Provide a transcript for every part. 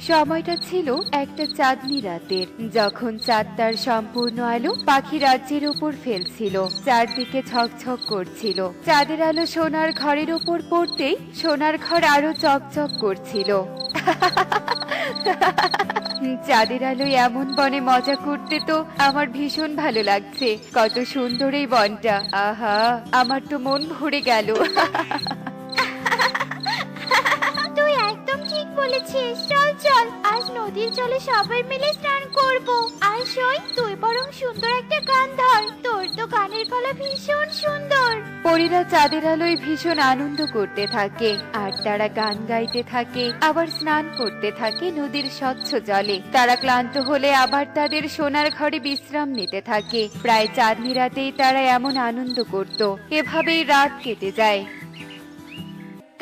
সময়টা ছিল একটা চাঁদনি রাতের, যখন চাঁদ তার সম্পূর্ণ আলো পাখি রাজ্যের উপর ফেলছিল। চারদিকে ঝকঝক করছিল। চাঁদের আলো সোনার ঘরের উপর পড়তেই সোনার ঘর আরো চকচক করছিল। চাঁদের আলোয় এমন বনে মজা করতে তো আমার ভীষণ ভালো লাগছে। কত সুন্দর এই বনটা, আহা, আমার তো মন ভরে গেল। তুই একদম ঠিক বলেছিস। চল চল, আজ নদীর জলে সবাই মিলে স্নান করব। আর সই, তুই বরং সুন্দর একটা গান ধর, তোর তো গানের গলা ভীষণ সুন্দর। পরীরা চাঁদের আলোয় ভীষণ আনন্দ করতে থাকে, আর তারা গান গাইতে থাকে, আবার স্নান করতে থাকে নদীর স্বচ্ছ জলে। তারা ক্লান্ত হলে আবার তাদের সোনার ঘরে বিশ্রাম নিতে থাকে। প্রায় চাঁদনি রাতেই তারা এমন আনন্দ করত। এভাবেই রাত কেটে যায়।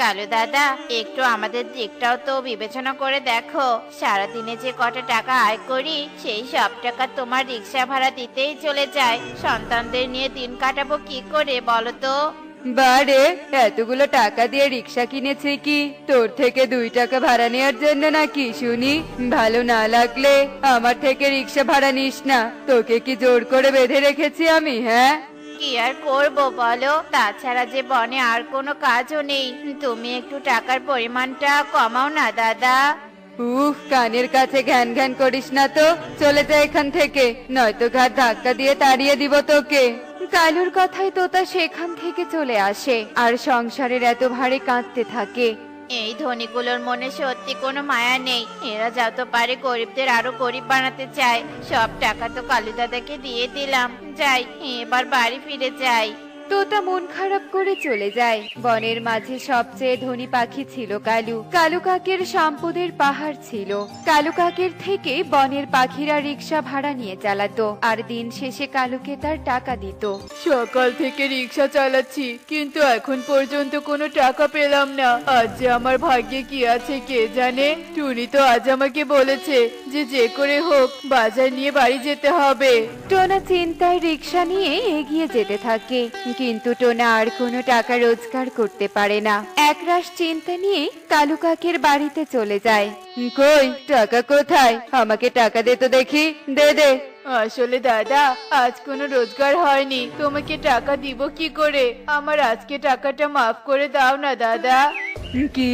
কালু দাদা, একটু আমাদের দিকটাও তো বিবেচনা করে দেখো। সারাদিনে যে কত টাকা আয় করি, সেই সব টাকা তোমার রিক্সা ভাড়া দিতেই চলে যায়। সন্তানদের নিয়ে দিন কাটাবো কি করে বলো তো? বারে, এতগুলো টাকা দিয়ে রিক্সা কিনেছে কি তোর থেকে 2 টাকা ভাড়া নেওয়ার জন্য নাকি শুনি? ভালো না লাগলে আমার থেকে রিক্সা ভাড়া নিস না। তোকে কি জোর করে বেঁধে রেখেছি আমি? হ্যাঁ, কি আর করবো বলো, তাছাড়া যে বনে আর কোনো কাজও নেই। তুমি একটু টাকার পরিমাণটা কমাও না দাদা। কানের কাছে ঘ্যান ঘ্যান করিস না তো, চলে যা এখান থেকে, নয়তো ঘাট ধাক্কা দিয়ে তাড়িয়ে দিব তোকে। কালুর কথায় তোতা সেখান থেকে চলে আসে আর সংসারের এত ভারে কাঁদতে থাকে। এই ধনীগুলোর মনে সত্যি কোনো মায়া নেই। এরা যত পারে গরিবদের আরো গরিব বানাতে চায়। সব টাকা তো কালু দাদাকে দিয়ে দিলাম, যাই এবার বাড়ি ফিরে যাই। তোতা মন খারাপ করে চলে যায়। বনের মাঝে সবচেয়ে ধনী পাখি ছিল কালু। কালু কাকের সম্পদের পাহাড় ছিল। কালু কাকের থেকে বনের পাখিরা রিক্সা ভাড়া নিয়ে চালাতো, আর দিন শেষে কালুকে তার টাকা দিত। সকাল থেকে রিক্সা চালাচ্ছি, কিন্তু এখন পর্যন্ত কোনো টাকা পেলাম না। আজ যে আমার ভাগ্যে কি আছে কে জানে। টুনি তো আজ আমাকে বলেছে যে যে করে হোক বাজার নিয়ে বাড়ি যেতে হবে। টোনা চিন্তায় রিক্সা নিয়ে এগিয়ে যেতে থাকে, কিন্তু টোনা আর কোনো টাকা রোজগার করতে পারে না। একরাশ চিন্তা নিয়ে কালু কাকের বাড়িতে চলে যায়। কই টাকা কোথায়? আমাকে টাকা দে তো দেখি, দে দে। আসলে দাদা, আজ কোনো রোজগার হয়নি, তোমাকে টাকা দিব কি করে? আমার আজকে টাকাটা মাফ করে দাও না দাদা। কি,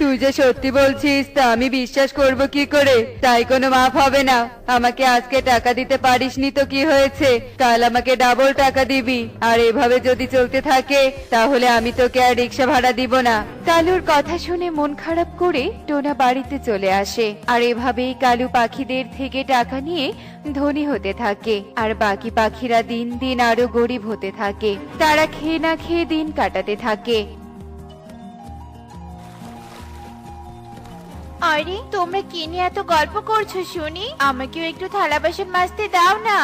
তুই যে সত্যি বলছিস তা আমি বিশ্বাস করব কি করে? তাই কোনো মাফ হবে না। আমাকে আজকে টাকা দিতে পারিসনি তো কি হয়েছে, কাল আমাকে ডাবল টাকা দিবি। আর এভাবে যদি চলতে থাকে তাহলে আমি তোকে আর রিক্সা ভাড়া দিব না। কালুর কথা শুনে মন খারাপ করে টোনা বাড়িতে চলে আসে, আর এভাবেই কালু পাখিদের থেকে টাকা নিয়ে ধনী হতে থাকে, আর বাকি পাখিরা দিন দিন আরো গরিব হতে থাকে। তারা খেয়ে না খেয়ে দিন কাটাতে থাকে। আরে তোমরা কি নিয়ে এত গল্প করছো শুনি? আমাকেও একটু থালা বাসন মাজতে দাও না।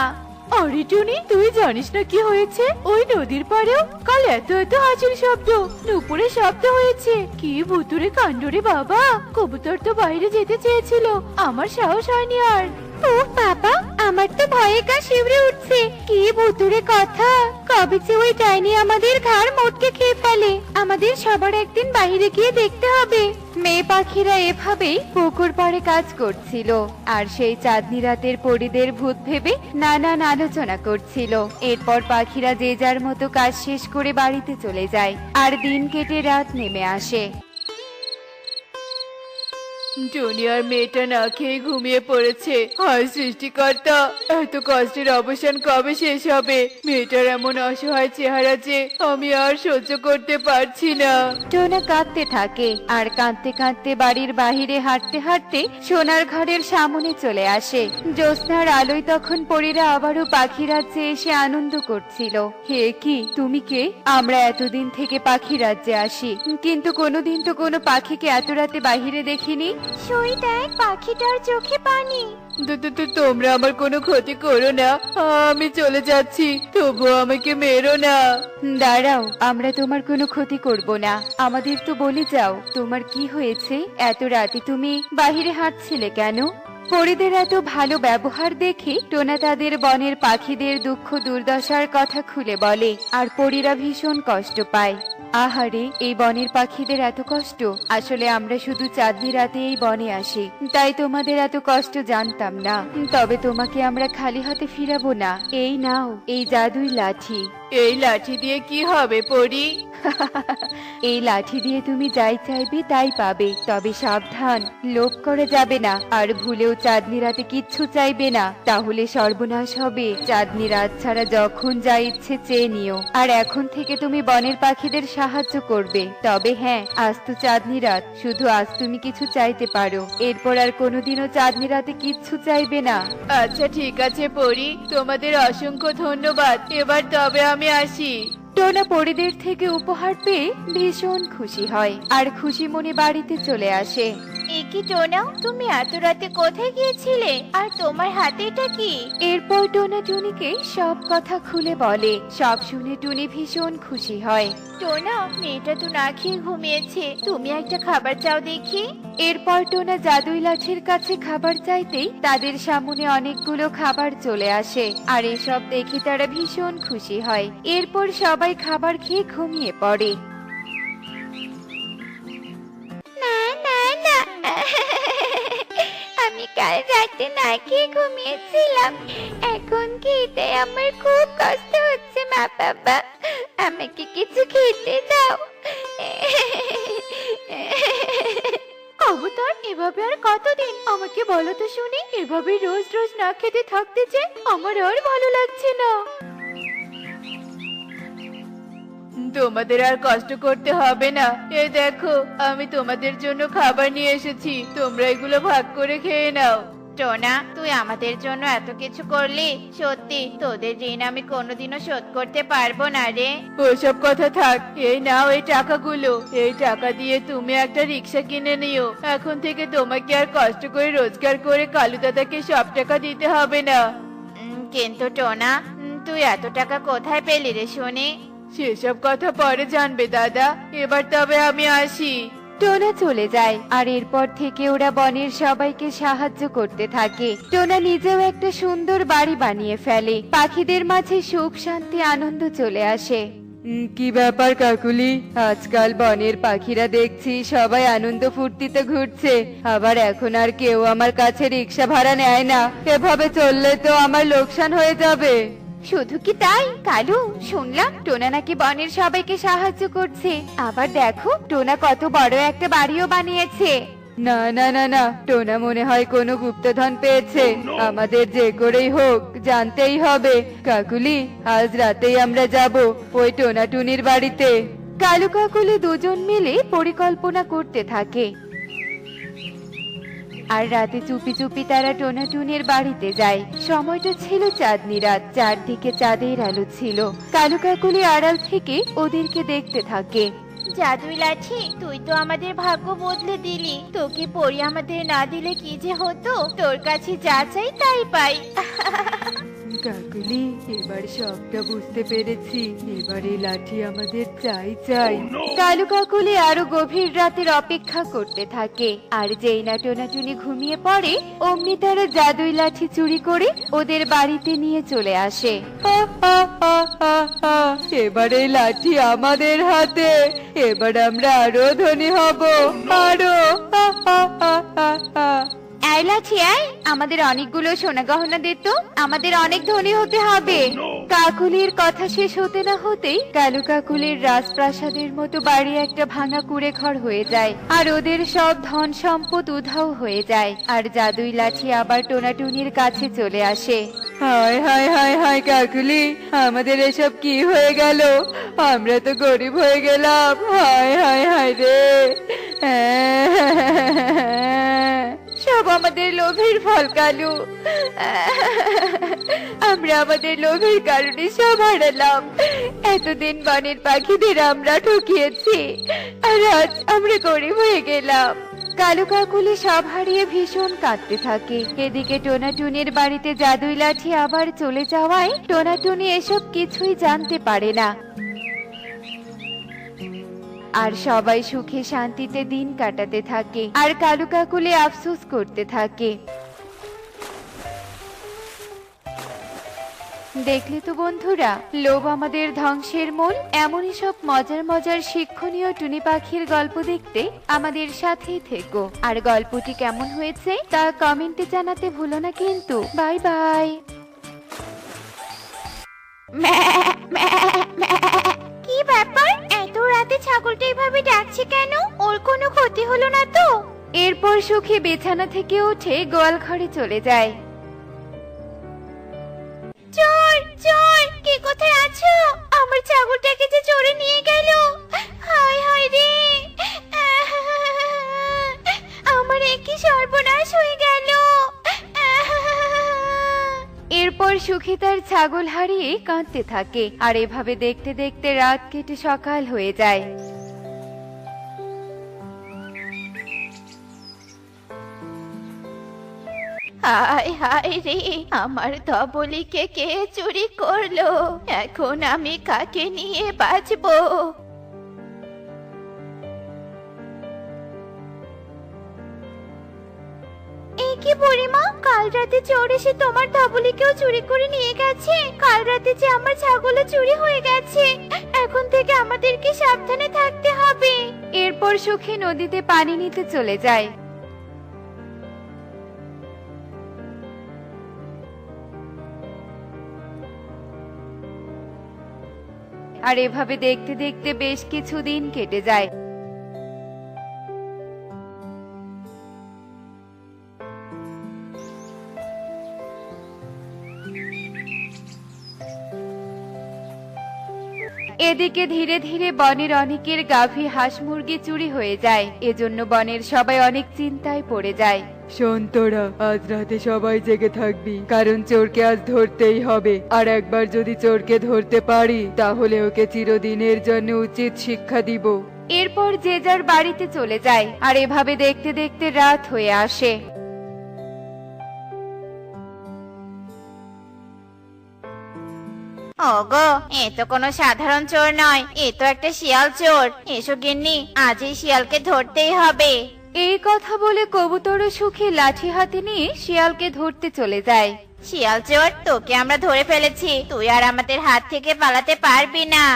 আরে টুনি, তুই জানিস না কি হয়েছে? ওই নদীর পাড়েও কাল এত এত হাসির শব্দ, নুপুরে শব্দ হয়েছে। কি ভুতুরে কাণ্ড রে বাবা! কবুতর তো বাইরে যেতে চেয়েছিল, আমার সাহস হয়নি আর। ও বাবা, আমার তো ভয়ে গা শিউরে উঠছে। কি ভুতুরে কথা! কবে যে ওই ডাইনি আমাদের ঘাড় মোটকে খেয়ে ফেলে। আমাদের সবার একদিন বাইরে গিয়ে দেখতে হবে। মেয়ে পাখিরা এভাবেই পুকুর পাড়ে কাজ করছিল, আর সেই চাঁদনি রাতের পরীদের ভূত ভেবে নানান আলোচনা করছিল। এরপর পাখিরা যে যার মতো কাজ শেষ করে বাড়িতে চলে যায়, আর দিন কেটে রাত নেমে আসে। টুনি আর মেয়েটা না খেয়ে ঘুমিয়ে পড়েছে। হায় সৃষ্টিকর্তা, এত কষ্টের অবসান কবে শেষ হবে? মেয়েটার এমন অসহায় চেহারা যে আমি আর সহ্য করতে পারছি না। টোনা কাঁদতে থাকে, আর কাঁদতে কাঁদতে বাড়ির বাহিরে হাঁটতে হাঁটতে সোনার ঘরের সামনে চলে আসে। জ্যোৎস্নার আলোয় তখন পরীরা আবারও পাখি রাজ্যে এসে আনন্দ করছিল। হে কি, তুমি কে? আমরা এতদিন থেকে পাখি রাজ্যে আসি, কিন্তু কোনোদিন তো কোনো পাখিকে এত রাতে বাহিরে দেখিনি। সই দেখ, পাখিটার চোখে পানি। তোমরা আমার কোনো ক্ষতি করো না, আমি চলে যাচ্ছি, তবুও আমাকে মেরো না। দাঁড়াও, আমরা তোমার কোনো ক্ষতি করব না। আমাদের তো বলে যাও, তোমার কি হয়েছে? এত রাতে তুমি বাহিরে হাঁটছিলে কেন? পরীদের এত ভালো ব্যবহার দেখে টোনা তাদের বনের পাখিদের দুঃখ দুর্দশার কথা খুলে বলে, আর পরীরা ভীষণ কষ্ট পায়। আহারে, এই বনের পাখিদের এত কষ্ট। আসলে আমরা শুধু চাঁদনি রাতে এই বনে আসি, তাই তোমাদের এত কষ্ট জানতাম না। তবে তোমাকে আমরা খালি হাতে ফিরাবো না। এই নাও এই জাদুই লাঠি। এই লাঠি দিয়ে কি হবে পরি? এই লাঠি দিয়ে তুমি যাই চাইবে তাই পাবে, তবে সাবধান, লোভ করে যাবে না, আর ভুলেও চাঁদনি রাতে কিচ্ছু চাইবে না, তাহলে সর্বনাশ হবে। চাঁদনি রাত ছাড়া যখন যা ইচ্ছে চেয়ে নিও, আর এখন থেকে তুমি বনের পাখিদের সাহায্য করবে। তবে হ্যাঁ, আজ তো চাঁদনি রাত, শুধু আজ তুমি কিছু চাইতে পারো, এরপর আর কোনোদিনও চাঁদনি রাতে কিচ্ছু চাইবে না। আচ্ছা ঠিক আছে পরি, তোমাদের অসংখ্য ধন্যবাদ। এবার তবে আমি আসি। টোনা পরিদের থেকে উপহার পেয়ে ভীষণ খুশি হয়, আর খুশি মনে বাড়িতে চলে আসে। একি টোনা, তুমি এত রাতে কোথায় গিয়েছিলে? আর তোমার হাতে এটা কি? এরপর টোনা টুনিকে সব কথা খুলে বলে। সব শুনে টুনি ভীষণ খুশি হয়। টোনা, মেয়েটা তো না খেয়ে ঘুমিয়েছে, তুমি একটা খাবার চাও দেখি। এরপর টোনা জাদুই লাঠির কাছে খাবার চাইতেই তাদের সামনে অনেকগুলো খাবার চলে আসে, আর এসব দেখে তারা ভীষণ খুশি হয়। এরপর সবাই খাবার খেয়ে ঘুমিয়ে পড়ে। না না না, আমি কাল রাতে না খেয়ে ঘুমিয়েছিলাম, এখন খেতে আমার খুব কষ্ট হচ্ছে। মা বাবা, আমাকে কিছু খেতে দাও। কবুতর, এভাবে আর কতদিন? আমাকে বলো তো শুনি, এভাবে রোজ রোজ না খেতে থাকতে যে আমার আর ভালো লাগছে না। তোমাদের আর কষ্ট করতে হবে না। এই দেখো, আমি তোমাদের জন্য খাবার নিয়ে এসেছি, তোমরা এগুলো ভাগ করে খেয়ে নাও। টোনা, তুই আমাদের জন্য এত কিছু করলি, সত্যি তোদের ঋণ আমি কোনোদিনও শোধ করতে পারবো না রে। ওসব কথা থাক, এই নাও এই টাকাগুলো। এই টাকা দিয়ে তুমি একটা রিক্সা কিনে নিও। এখন থেকে তোমাকে আর কষ্ট করে রোজগার করে কালু দাদাকে সব টাকা দিতে হবে না। কিন্তু টোনা, তুই এত টাকা কোথায় পেলি রে শুনি? সেসব কথা পরে জানবে দাদা, এবার তবে আমি আসি। টোনা চলে যায়, আর এরপর থেকে ওরা বনের সবাইকে সাহায্য করতে থাকে। টোনা নিজেও একটা সুন্দর বাড়ি বানিয়ে ফেলে। পাখিদের মাঝে সুখ শান্তি আনন্দ চলে আসে। কি ব্যাপার কাকুলি, আজকাল বনের পাখিরা দেখছি সবাই আনন্দ ফুর্তিতে ঘুরছে, আবার এখন আর কেউ আমার কাছে রিক্সা ভাড়া নেয় না। এভাবে চললে তো আমার লোকসান হয়ে যাবে। শুধু কি তাই কালু, শুনলাম টোনা নাকি বনের সবাইকে সাহায্য করছে। আবার দেখো, টোনা কত বড় একটা বাড়িও বানিয়েছে। না না না না, টোনা মনে হয় কোনো গুপ্তধন পেয়েছে। আমাদের যে করেই হোক জানতেই হবে। কাকুলি, আজ রাতেই আমরা যাব ওই টোনা টুনির বাড়িতে। কালু কাকুলি দুজন মিলে পরিকল্পনা করতে থাকে, আর রাতে চুপি চুপি তারা টোনা টুনির বাড়িতে যায়। সময়টা ছিল চাঁদনি রাত, চারদিকে চাঁদের আলো ছিল। কালু কাকুলি আড়াল থেকে ওদেরকে দেখতে থাকে। জাদুই লাঠি, তুই তো আমাদের ভাগ্য বদলে দিলি। তোকে পরি আমাদের না দিলে কি যে হতো? তোর কাছে যা চাই তাই পাই। কাকুলি, এবার সবটা বুঝতে পেরেছি। এবার এই লাঠি আমাদের চাই চাই। কালু কাকুলি আরো গভীর রাতের অপেক্ষা করতে থাকে, আর যেই না টোনাটুনি ঘুমিয়ে পড়ে, অমনি তারা জাদুই লাঠি চুরি করে ওদের বাড়িতে নিয়ে চলে আসে। এবার এই লাঠি আমাদের হাতে, এবার আমরা আরো ধনী হব, আরো। এই লাঠি, আমাদের অনেকগুলো সোনা গহনা দে তো, আমাদের অনেক ধনী হতে হবে। কাকুলির কথা শেষ হতে না হতেই কালু কাকুলির রাজপ্রাসাদের মতো বাড়ি একটা ভাঙা কুড়ে ঘর হয়ে যায়, আর ওদের সব ধন সম্পদ উধাও হয়ে যায়। আর জাদুই লাঠি আবার টোনাটুনির কাছে চলে আসে। হায় হায় হায় হায় কাকুলি, আমাদের এসব কি হয়ে গেল? আমরা তো গরিব হয়ে গেলাম। হায় হায় হায় রে। সব আমাদের লোভের ফল কালু। আমরা আমাদের লোভের কারণে সব হারালাম। এতদিন বনের পাখিদের আমরা ঠকিয়েছি, আর আজ আমরা গরিব হয়ে গেলাম। কালু কাকুলি সব হারিয়ে ভীষণ কাঁদতে থাকে। এদিকে টোনাটুনির বাড়িতে জাদুই লাঠি আবার চলে যাওয়ায় টোনাটুনি এসব কিছুই জানতে পারে না, আর সবাই সুখে শান্তিতে দিন কাটাতে থাকে, আর কালু কাকুলি আফসোস করতে থাকে। দেখলে তো বন্ধুরা, লোভ আমাদের ধ্বংসের মূল। এমনই সব মজার মজার শিক্ষণীয় টুনি পাখির গল্প দেখতে আমাদের সাথেই থেকো। আর গল্পটি কেমন হয়েছে তা কমেন্টে জানাতে ভুলো না কিন্তু। Bye bye. কি ব্যাপার, এত রাতে ছাগলটা এভাবে ডাকছে কেন? ওর কোনো ক্ষতি হলো না তো? এরপর সুখী বিছানা থেকে উঠে গোয়াল ঘরে চলে যায়। চোর চোর, কে কোথায় আছো? আমার ছাগলটাকে যে চোরে নিয়ে গেল। হায় হায় রে, আমার একই সর্বনাশ হয়ে গেল। এরপর সুখী তার ছাগল হারিয়ে কাঁদতে থাকে। আর এভাবে দেখতে দেখতে রাত কেটে সকাল হয়ে যায়। হায় হায় রে, আমার ধবলিকে কে চুরি করলো? এখন আমি কাকে নিয়ে বাঁচবো? এই কি বুড়িমা, কাল রাতে চোর এসে তোমার ধবলিকেও চুরি করে নিয়ে গেছে। কাল রাতে যে আমার ছাগলও চুরি হয়ে গেছে। এখন থেকে আমাদেরকে সাবধানে থাকতে হবে। এরপর সুখী নদীতে পানি নিতে চলে যায়। আর এভাবে দেখতে দেখতে বেশ কিছুদিন কেটে যায়। এদিকে ধীরে ধীরে বনের অনেকের গাভী হাঁস মুরগি চুরি হয়ে যায়। এজন্য বনের সবাই অনেক চিন্তায় পড়ে যায়। শোন তোরা, আজ রাতে সবাই জেগে থাকবি, কারণ চোরকে আজ ধরতেই হবে। আর একবার যদি চোরকে ধরতে পারি তাহলে ওকে চিরদিনের জন্য উচিত শিক্ষা দিব। এরপর যে যার বাড়িতে চলে যায়। আর এভাবে দেখতে দেখতে রাত হয়ে আসে। ওগো, এ তো কোনো সাধারণ চোর নয়, এ তো একটা শিয়াল চোর। এসো গিন্নি, আজ এই শিয়ালকে ধরতেই হবে। এই কথা বলে কবুতর ও সুখী লাঠি হাতে নিয়ে শিয়ালকে ধরতে চলে যায়। শিয়াল চোর, তোকে আমরা ধরে ফেলেছি। তুই আর আমাদের হাত থেকে পালাতে পারবি না।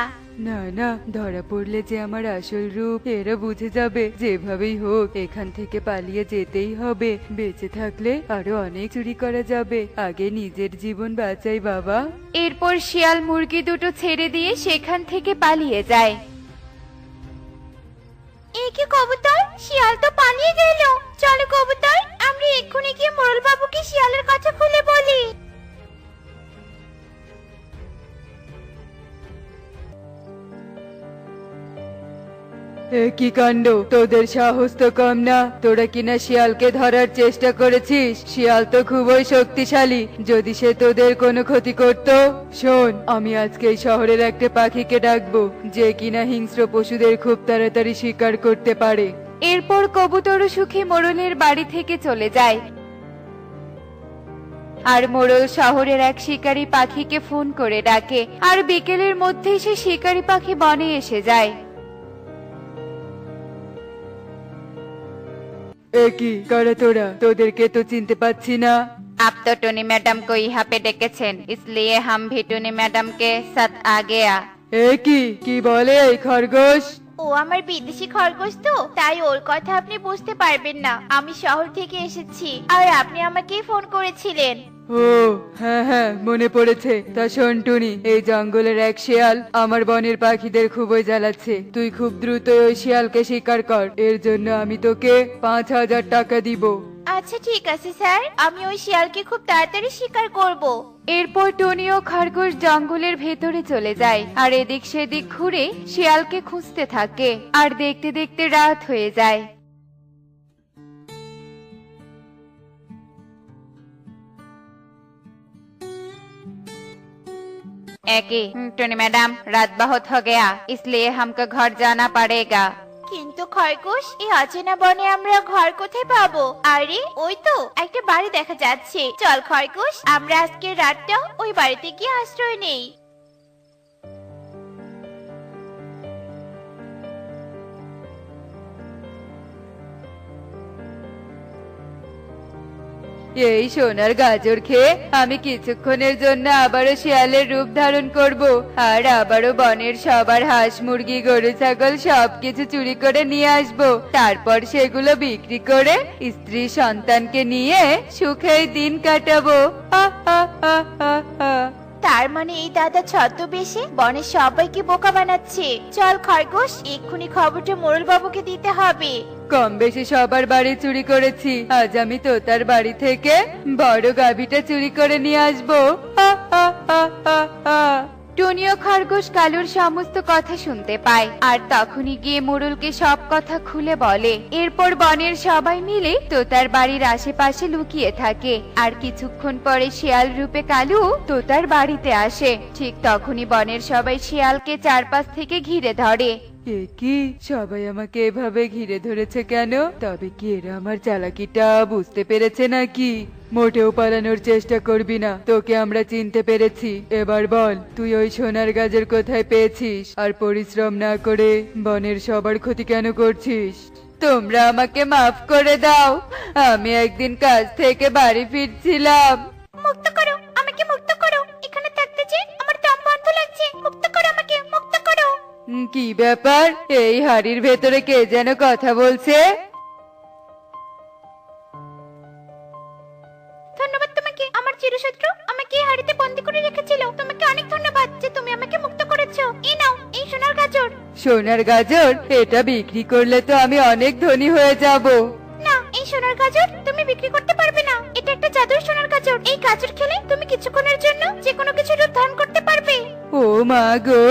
না না, ধরা পড়লে যে আমার আসল রূপ এরা বুঝে যাবে। যেভাবেই হোক এখান থেকে পালিয়ে যেতেই হবে। বেঁচে থাকলে আরো অনেক চুরি করা যাবে। আগে নিজের জীবন বাঁচাই বাবা। এরপর শিয়াল মুরগি দুটো ছেড়ে দিয়ে সেখান থেকে পালিয়ে যায়। এ কি কবুতর, শিয়াল তো পালিয়ে গেল। চলো কবুতর, আমরা এক্ষুনি গিয়ে মোড়ল বাবুকে শিয়ালের কথা খুলে বলি। এ কি কাণ্ড, তোদের সাহস তো কম না। তোরা কিনা শিয়ালকে ধরার চেষ্টা করেছিস। শিয়াল তো খুবই শক্তিশালী, যদি সে তোদের কোনো ক্ষতি করত। শোন, আমি আজকে এই শহরের একটা পাখিকে ডাকবো, যে কিনা হিংস্র পশুদের খুব তাড়াতাড়ি শিকার করতে পারে। এরপর কবুতর ও সুখী মোড়লের বাড়ি থেকে চলে যায়। আর মোড়ল শহরের এক শিকারী পাখিকে ফোন করে ডাকে। আর বিকেলের মধ্যেই সে শিকারী পাখি বনে এসে যায়। এ কি, কারা তোরা? তোদেরকে তো চিনতে পাচ্ছি না। आप तो टोनी मैडम को यहाँ पे ডেকেছেন, इसलिए हम भी टोनी मैडम के साथ आ गया। এ কি বলে এই খরগোশ? ও আমার বিদেশি খরগোশ তো, তাই ওর কথা আপনি বুঝতে পারবেন না। আমি শহর থেকে এসেছি, আর আপনি আমাকেই ফোন করেছিলেন। ও হ্যাঁ, মনে পড়েছে। তা শোন টুনি, এই জঙ্গলের এক শিয়াল আমার বনের পাখিদের খুবই জ্বালাচ্ছে। তুই খুব দ্রুত ওই শিয়ালকে শিকার কর। এর জন্য আমি তোকে 5,000 টাকা দিব। আচ্ছা ঠিক আছে স্যার, আমি ওই শিয়ালকে খুব তাড়াতাড়ি শিকার করব। এরপর টনি ও খরগোশ জঙ্গলের ভেতরে চলে যায়। আর এদিক সেদিক ঘুরে শিয়ালকে খুঁজতে থাকে। আর দেখতে দেখতে রাত হয়ে যায়। टोनी मैडम, रात बहुत हो गया, इसलिए हमको घर जाना पड़ेगा। কিন্তু খরগোশ, এই অচেনা বনে আমরা ঘর কোথায় পাবো? আরে ওই তো একটা বাড়ি দেখা যাচ্ছে। চল খরগোশ, আমরা আজকে রাতটা ওই বাড়িতে গিয়ে আশ্রয় নেই। এই সোনার গাজর খেয়ে আমি কিছুক্ষণের জন্য আবারও শিয়ালের রূপ ধারণ করব আর আবারও বনের সবার হাঁস মুরগি গরু ছাগল সবকিছু চুরি করে নিয়ে আসব। তারপর সেগুলো বিক্রি করে স্ত্রী সন্তানকে নিয়ে সুখেই দিন কাটাবো। হা হা হা হা হা। তার মানে এই দাদা ছদ্মবেশে বনের সবাইকে বোকা বানাচ্ছে। চল খরগোশ, এক্ষুনি খবরটা মোড়ল বাবুকে দিতে হবে। কম বেশি সবার বাড়ি চুরি করেছি, আজ আমি তোতার বাড়ি থেকে বড় গাভীটা চুরি করে নিয়ে আসবো। হা হা হা হা হা। টুনি ও খরগোশ কালুর সমস্ত কথা শুনতে পায় আর তখনই গিয়ে মোড়লকে সব কথা খুলে বলে। এরপর বনের সবাই মিলে তোতার বাড়ির আশেপাশে লুকিয়ে থাকে আর কিছুক্ষণ পরে শিয়াল রূপে কালু তোতার বাড়িতে আসে। ঠিক তখনই বনের সবাই শিয়ালকে চারপাশ থেকে ঘিরে ধরে। এ কি, সবাই আমাকে এভাবে ঘিরে ধরেছে কেন? তবে কি এরা আমার চালাকিটা বুঝতে পেরেছে নাকি? মোটেও পালানোর চেষ্টা করবি না, তোকে আমরা চিনতে পেরেছি। এবার বল, তুই ওই সোনার গাজর কোথায় পেয়েছিস আর পরিশ্রম না করে বনের সবার ক্ষতি কেন করছিস? তোমরা আমাকে মাফ করে দাও, আমি একদিন কাজ থেকে বাড়ি ফিরছিলাম। মুক্ত করো আমাকে, মুক্ত করো। এখানে থাকতে যে আমার দম বন্ধ লাগছে। মুক্ত করো আমাকে, মুক্ত করো। কি ব্যাপার? এই হাড়ির ভেতরে কে যেন কথা বলছে? ধন্যবাদ তোমাকে, আমার চিরশত্রু আমাকে এই হাড়িতে বন্দি করে রেখেছিল। তোমাকে অনেক ধন্যবাদ যে তুমি আমাকে মুক্ত করেছো। এই নাও এই সোনার গাজর। সোনার গাজর? এটা বিক্রি করলে তো আমি অনেক ধনী হয়ে যাব। না, এই সোনার গাজর তুমি বিক্রি করতে পারবে না। এটা একটা জাদুর সোনার গাজর। এই গাজর খেলে তুমি কিছুক্ষণের জন্য যে কোনো কিছু রূপ ধারণ করতে পারবে। ও মা গো,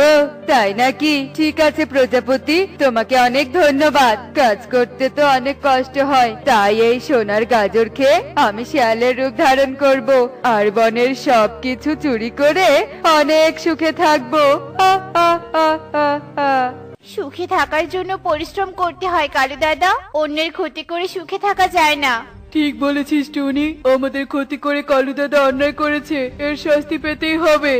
তাই নাকি? ঠিক আছে প্রজাপতি, তোমাকে অনেক ধন্যবাদ। কাজ করতে তো অনেক কষ্ট হয়, তাই এই সোনার গাজর খেয়ে আমি শিয়ালের রূপ ধারণ করব আর বনের সবকিছু চুরি করে অনেক সুখে থাকবো। হা হা হা হা হা। সুখে থাকার জন্য পরিশ্রম করতে হয় কালু দাদা, অন্যের ক্ষতি করে সুখে থাকা যায় না। ঠিক বলেছিস টুনি, আমাদের ক্ষতি করে কালু দাদা অন্যায় করেছে, এর শাস্তি পেতেই হবে।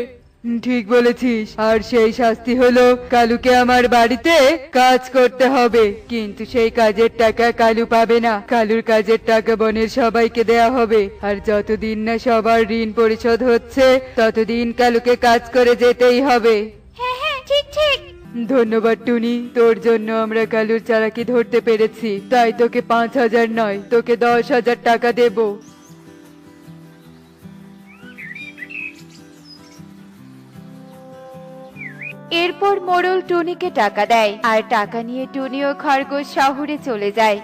ঠিক বলেছিস, আর সেই শাস্তি হলো কালুকে আমার বাড়িতে কাজ করতে হবে। কিন্তু সেই কাজের টাকা কালু পাবে না, কালুর কাজের টাকা বনের সবাইকে দেয়া হবে। আর যতদিন না সবার ঋণ পরিশোধ হচ্ছে ততদিন কালুকে কাজ করে যেতেই হবে। হ্যাঁ হ্যাঁ, ঠিক ঠিক। ধন্যবাদ টুনি, তোর জন্য আমরা কালুর চালাকি ধরতে পেরেছি, তাই তোকে 5,000 নয়, তোকে 10,000 টাকা দেব। এরপর মোড়ল টুনিকে টাকা দেয় আর টাকা নিয়ে টুনি ও খরগোশ শহরে চলে যায়।